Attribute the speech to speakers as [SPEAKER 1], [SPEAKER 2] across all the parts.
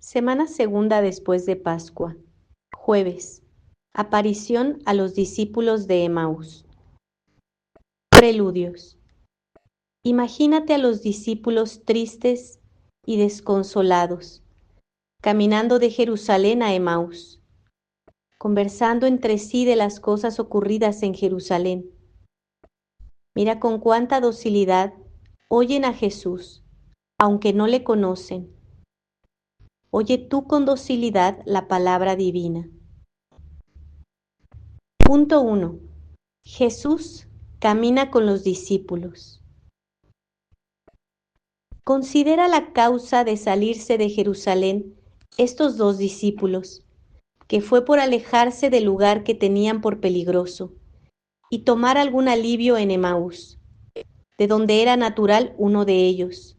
[SPEAKER 1] Semana segunda después de Pascua. Jueves. Aparición a los discípulos de Emaús. Preludios. Imagínate a los discípulos tristes y desconsolados, caminando de Jerusalén a Emaús, conversando entre sí de las cosas ocurridas en Jerusalén. Mira con cuánta docilidad oyen a Jesús, aunque no le conocen. Oye tú con docilidad la palabra divina. Punto 1. Jesús camina con los discípulos. Considera la causa de salirse de Jerusalén estos dos discípulos, que fue por alejarse del lugar que tenían por peligroso y tomar algún alivio en Emaús, de donde era natural uno de ellos.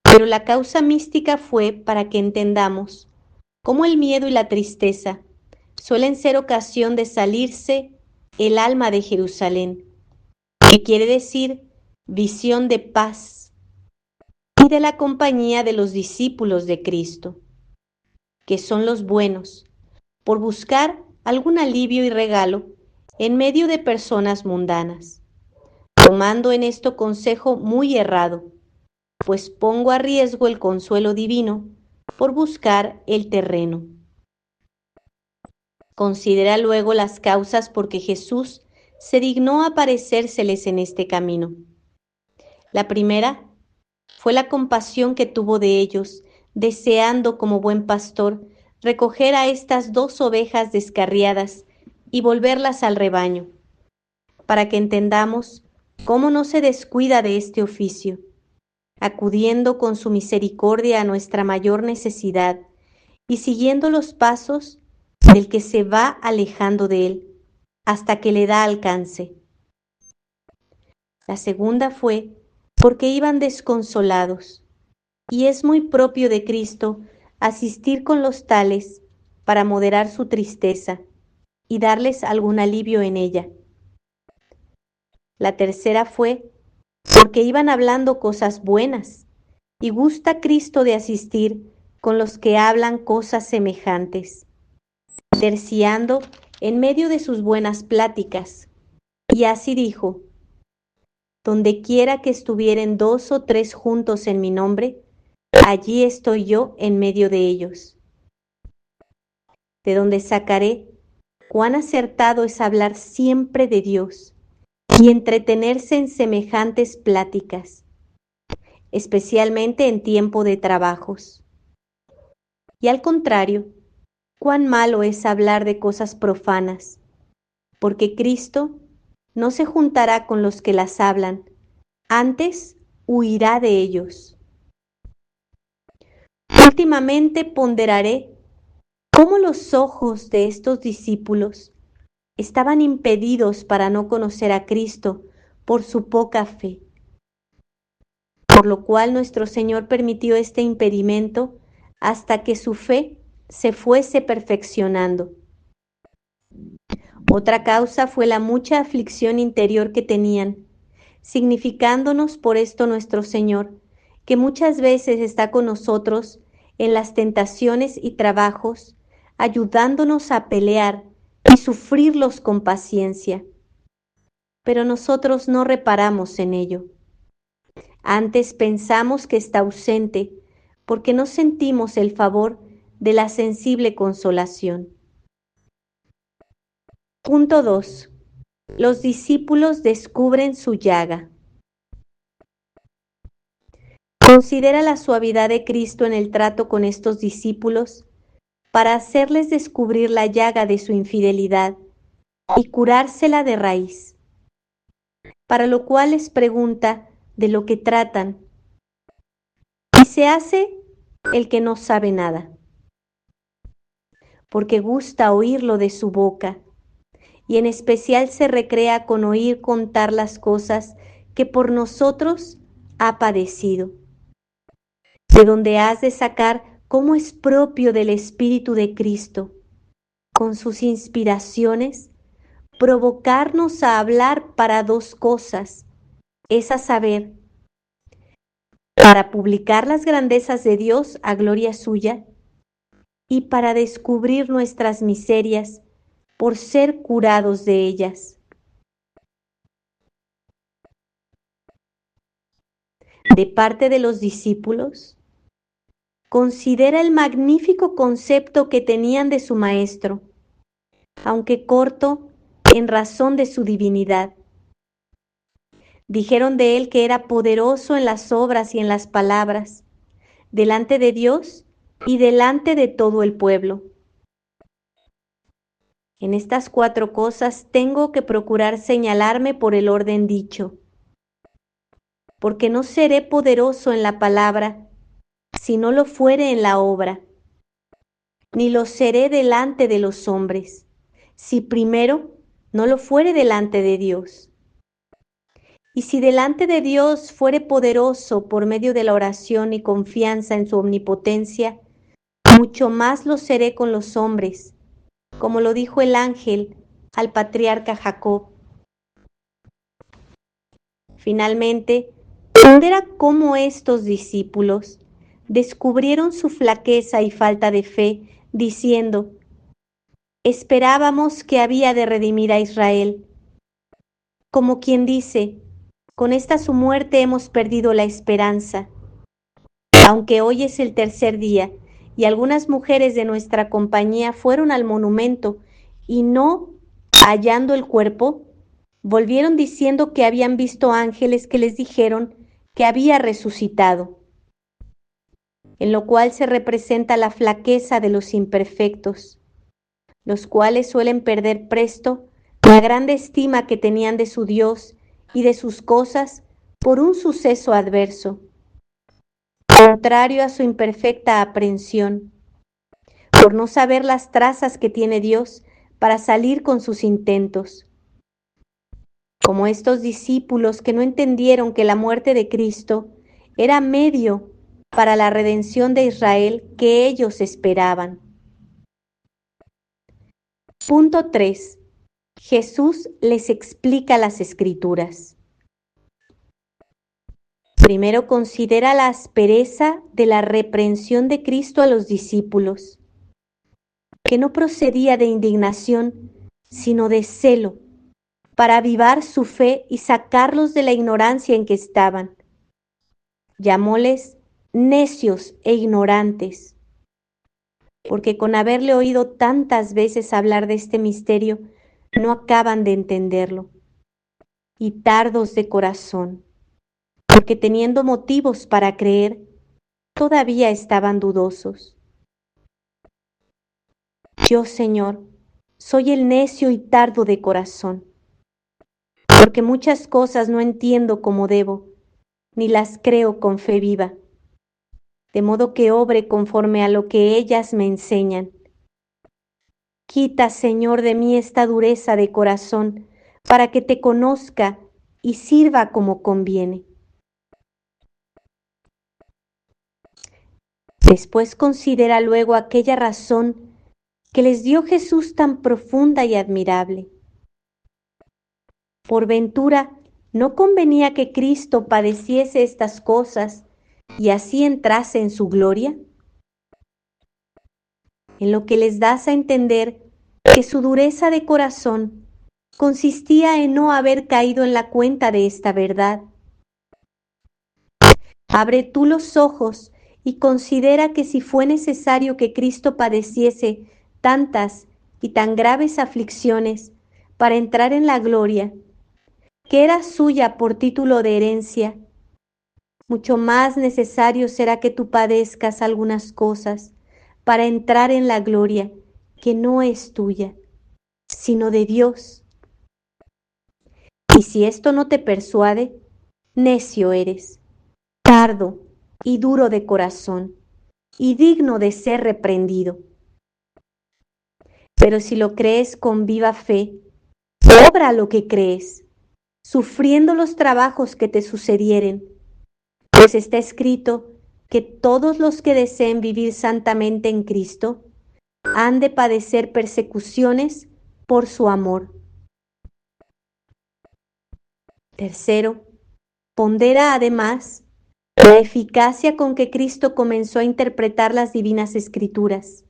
[SPEAKER 1] Pero la causa mística fue para que entendamos cómo el miedo y la tristeza suelen ser ocasión de salirse el alma de Jerusalén, que quiere decir visión de paz y de la compañía de los discípulos de Cristo, que son los buenos, por buscar algún alivio y regalo en medio de personas mundanas, tomando en esto consejo muy errado, pues pongo a riesgo el consuelo divino por buscar el terreno. Considera luego las causas por que Jesús se dignó aparecérseles en este camino. La primera fue la compasión que tuvo de ellos, deseando como buen pastor recoger a estas dos ovejas descarriadas y volverlas al rebaño, para que entendamos cómo no se descuida de este oficio, acudiendo con su misericordia a nuestra mayor necesidad y siguiendo los pasos del que se va alejando de él hasta que le da alcance. La segunda fue porque iban desconsolados, y es muy propio de Cristo asistir con los tales para moderar su tristeza y darles algún alivio en ella. La tercera fue porque iban hablando cosas buenas, y gusta Cristo de asistir con los que hablan cosas semejantes, terciando en medio de sus buenas pláticas. Y así dijo: donde quiera que estuvieren 2 o 3 juntos en mi nombre, allí estoy yo en medio de ellos. De donde sacaré cuán acertado es hablar siempre de Dios y entretenerse en semejantes pláticas, especialmente en tiempo de trabajos. Y al contrario, cuán malo es hablar de cosas profanas, porque Cristo no se juntará con los que las hablan, antes huirá de ellos. Últimamente ponderaré cómo los ojos de estos discípulos estaban impedidos para no conocer a Cristo por su poca fe, por lo cual nuestro Señor permitió este impedimento hasta que su fe se fuese perfeccionando. Otra causa fue la mucha aflicción interior que tenían, significándonos por esto nuestro Señor, que muchas veces está con nosotros en las tentaciones y trabajos, ayudándonos a pelear y sufrirlos con paciencia. Pero nosotros no reparamos en ello. Antes pensamos que está ausente porque no sentimos el favor de la sensible consolación. Punto 2. Los discípulos descubren su llaga. Considera la suavidad de Cristo en el trato con estos discípulos para hacerles descubrir la llaga de su infidelidad y curársela de raíz, para lo cual les pregunta de lo que tratan, y se hace el que no sabe nada, porque gusta oírlo de su boca, y en especial se recrea con oír contar las cosas que por nosotros ha padecido, de donde has de sacar cómo es propio del Espíritu de Cristo, con sus inspiraciones, provocarnos a hablar para dos cosas, es a saber, para publicar las grandezas de Dios a gloria suya y para descubrir nuestras miserias por ser curados de ellas. De parte de los discípulos, considera el magnífico concepto que tenían de su Maestro, aunque corto en razón de su divinidad. Dijeron de él que era poderoso en las obras y en las palabras, delante de Dios y delante de todo el pueblo. En estas 4 cosas tengo que procurar señalarme por el orden dicho, porque no seré poderoso en la palabra, si no lo fuere en la obra, ni lo seré delante de los hombres, si primero no lo fuere delante de Dios. Y si delante de Dios fuere poderoso por medio de la oración y confianza en su omnipotencia, mucho más lo seré con los hombres, como lo dijo el ángel al patriarca Jacob. Finalmente, pondera cómo estos discípulos descubrieron su flaqueza y falta de fe, diciendo: esperábamos que había de redimir a Israel. Como quien dice: con esta su muerte hemos perdido la esperanza. Aunque hoy es el 3er día y algunas mujeres de nuestra compañía fueron al monumento y no hallando el cuerpo, volvieron diciendo que habían visto ángeles que les dijeron que había resucitado, en lo cual se representa la flaqueza de los imperfectos, los cuales suelen perder presto la grande estima que tenían de su Dios y de sus cosas por un suceso adverso, contrario a su imperfecta aprehensión, por no saber las trazas que tiene Dios para salir con sus intentos. Como estos discípulos que no entendieron que la muerte de Cristo era medio para la redención de Israel que ellos esperaban. Punto 3. Jesús les explica las Escrituras. Primero considera la aspereza de la reprensión de Cristo a los discípulos, que no procedía de indignación, sino de celo, para avivar su fe y sacarlos de la ignorancia en que estaban. Llamóles necios e ignorantes, porque con haberle oído tantas veces hablar de este misterio, no acaban de entenderlo, y tardos de corazón, porque teniendo motivos para creer, todavía estaban dudosos. Yo, Señor, soy el necio y tardo de corazón, porque muchas cosas no entiendo como debo, ni las creo con fe viva, de modo que obre conforme a lo que ellas me enseñan. Quita, Señor, de mí esta dureza de corazón, para que te conozca y sirva como conviene. Después considera luego aquella razón que les dio Jesús tan profunda y admirable. Por ventura, ¿no convenía que Cristo padeciese estas cosas y así entrase en su gloria? En lo que les das a entender que su dureza de corazón consistía en no haber caído en la cuenta de esta verdad. Abre tú los ojos y considera que si fue necesario que Cristo padeciese tantas y tan graves aflicciones para entrar en la gloria, que era suya por título de herencia, mucho más necesario será que tú padezcas algunas cosas para entrar en la gloria que no es tuya, sino de Dios. Y si esto no te persuade, necio eres, tardo y duro de corazón, y digno de ser reprendido. Pero si lo crees con viva fe, obra lo que crees, sufriendo los trabajos que te sucedieren, pues está escrito que todos los que deseen vivir santamente en Cristo han de padecer persecuciones por su amor. Tercero, pondera además la eficacia con que Cristo comenzó a interpretar las divinas escrituras,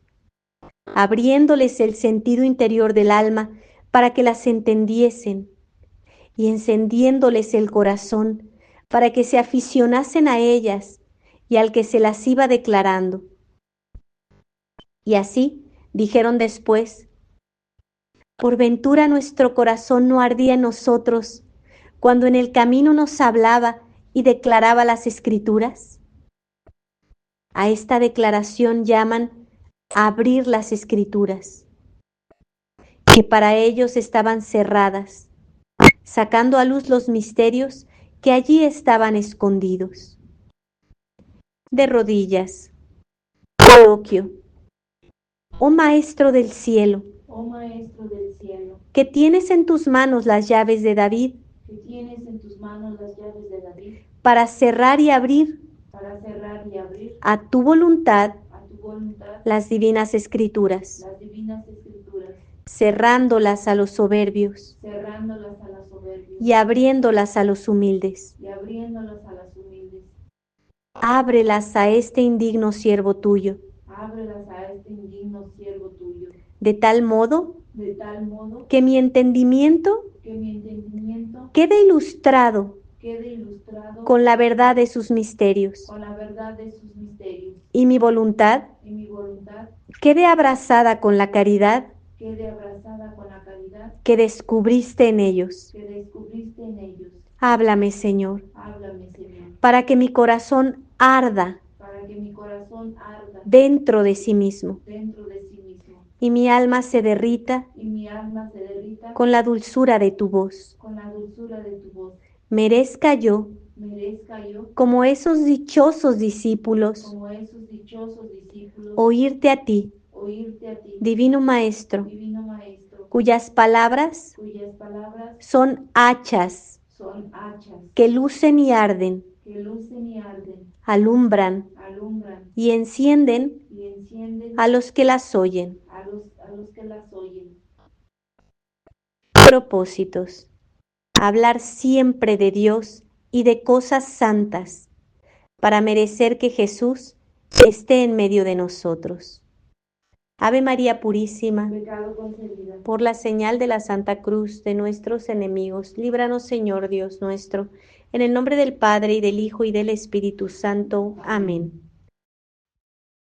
[SPEAKER 1] abriéndoles el sentido interior del alma para que las entendiesen y encendiéndoles el corazón para que se aficionasen a ellas y al que se las iba declarando. Y así dijeron después: ¿por ventura nuestro corazón no ardía en nosotros cuando en el camino nos hablaba y declaraba las escrituras? A esta declaración llaman abrir las escrituras, que para ellos estaban cerradas, sacando a luz los misterios que allí estaban escondidos. De rodillas. Coloquio. Oh Maestro del cielo,
[SPEAKER 2] oh Maestro del cielo,
[SPEAKER 1] que tienes en tus manos las llaves de David,
[SPEAKER 2] que tienes en tus manos las llaves de David,
[SPEAKER 1] para cerrar y abrir
[SPEAKER 2] para cerrar y abrir
[SPEAKER 1] a tu voluntad
[SPEAKER 2] a tu voluntad
[SPEAKER 1] las divinas escrituras,
[SPEAKER 2] las divinas escrituras,
[SPEAKER 1] cerrándolas a los soberbios
[SPEAKER 2] cerrándolas a las soberbias
[SPEAKER 1] y abriéndolas a los humildes.
[SPEAKER 2] y abriéndolas a las humildes.
[SPEAKER 1] Ábrelas a este indigno siervo tuyo,
[SPEAKER 2] Ábrelas a este indigno siervo tuyo,
[SPEAKER 1] de tal modo
[SPEAKER 2] de tal modo
[SPEAKER 1] que mi entendimiento
[SPEAKER 2] que mi entendimiento
[SPEAKER 1] quede ilustrado
[SPEAKER 2] quede ilustrado
[SPEAKER 1] con la verdad de sus misterios,
[SPEAKER 2] con la verdad de sus misterios,
[SPEAKER 1] y mi voluntad
[SPEAKER 2] y mi voluntad
[SPEAKER 1] quede abrazada con la caridad
[SPEAKER 2] quede abrazada con la caridad
[SPEAKER 1] que descubriste en ellos.
[SPEAKER 2] que descubriste en ellos.
[SPEAKER 1] Háblame, Señor,
[SPEAKER 2] Háblame, Señor,
[SPEAKER 1] para que mi corazón arda
[SPEAKER 2] para que mi corazón arda
[SPEAKER 1] dentro de sí mismo
[SPEAKER 2] dentro de sí mismo
[SPEAKER 1] y mi alma se derrita
[SPEAKER 2] y mi alma se derrita
[SPEAKER 1] con la dulzura de tu voz.
[SPEAKER 2] con la dulzura de tu voz.
[SPEAKER 1] Merezca yo,
[SPEAKER 2] Merezca yo,
[SPEAKER 1] como esos dichosos discípulos,
[SPEAKER 2] como esos dichosos discípulos,
[SPEAKER 1] oírte a ti,
[SPEAKER 2] oírte a ti,
[SPEAKER 1] Divino Maestro,
[SPEAKER 2] divino Maestro,
[SPEAKER 1] cuyas palabras
[SPEAKER 2] cuyas palabras
[SPEAKER 1] son hachas
[SPEAKER 2] son hachas
[SPEAKER 1] que lucen y arden,
[SPEAKER 2] que lucen y arden,
[SPEAKER 1] alumbran
[SPEAKER 2] alumbran
[SPEAKER 1] y encienden
[SPEAKER 2] y encienden
[SPEAKER 1] a los que las oyen.
[SPEAKER 2] a los que las oyen.
[SPEAKER 1] Propósitos. Hablar siempre de Dios y de cosas santas para merecer que Jesús esté en medio de nosotros. Ave María Purísima,
[SPEAKER 2] Pecado concebida.
[SPEAKER 1] por la señal de la Santa Cruz de nuestros enemigos, líbranos, Señor Dios nuestro, en el nombre del Padre, y del Hijo, y del Espíritu Santo. Amén.